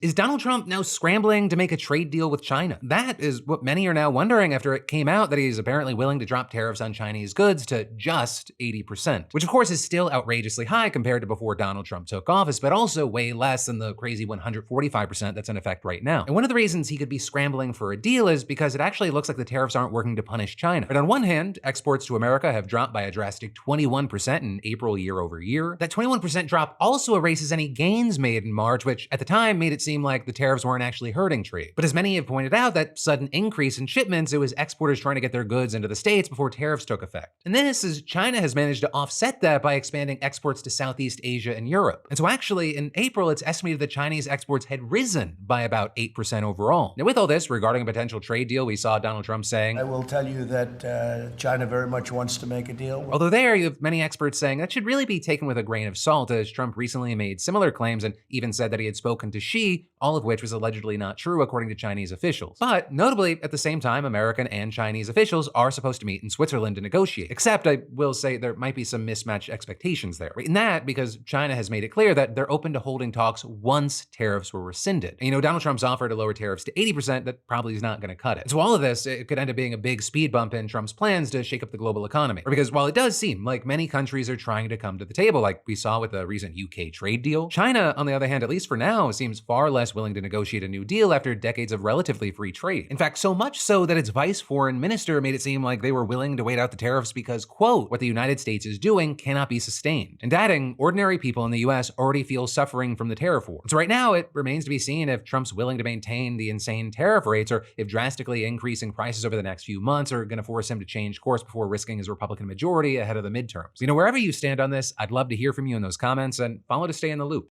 Is Donald Trump now scrambling to make a trade deal with China? That is what many are now wondering after it came out that he's apparently willing to drop tariffs on Chinese goods to just 80%, which of course is still outrageously high compared to before Donald Trump took office, but also way less than the crazy 145% that's in effect right now. And one of the reasons he could be scrambling for a deal is because it actually looks like the tariffs aren't working to punish China. But on one hand, exports to America have dropped by a drastic 21% in April year over year. That 21% drop also erases any gains made in March, which at the time made it seem like the tariffs weren't actually hurting trade. But as many have pointed out, that sudden increase in shipments, it was exporters trying to get their goods into the States before tariffs took effect. And this is China has managed to offset that by expanding exports to Southeast Asia and Europe. And so actually in April, it's estimated that Chinese exports had risen by about 8% overall. Now with all this regarding a potential trade deal, we saw Donald Trump saying, I will tell you that China very much wants to make a deal. Although there, you have many experts saying that should really be taken with a grain of salt, as Trump recently made similar claims and even said that he had spoken to Xi, all of which was allegedly not true according to Chinese officials. But notably, at the same time, American and Chinese officials are supposed to meet in Switzerland to negotiate. Except I will say there might be some mismatched expectations there. In that, because China has made it clear that they're open to holding talks once tariffs were rescinded. And, Donald Trump's offer to lower tariffs to 80%, that probably is not going to cut it. So all of this, it could end up being a big speed bump in Trump's plans to shake up the global economy. Because while it does seem like many countries are trying to come to the table, like we saw with the recent UK trade deal, China, on the other hand, at least for now, seems far less willing to negotiate a new deal after decades of relatively free trade. In fact, so much so that its vice foreign minister made it seem like they were willing to wait out the tariffs because, quote, what the United States is doing cannot be sustained. And adding, ordinary people in the US already feel suffering from the tariff war. So right now, it remains to be seen if Trump's willing to maintain the insane tariff rates or if drastically increasing prices over the next few months are going to force him to change course before risking his Republican majority ahead of the midterms. Wherever you stand on this, I'd love to hear from you in those comments and follow to stay in the loop.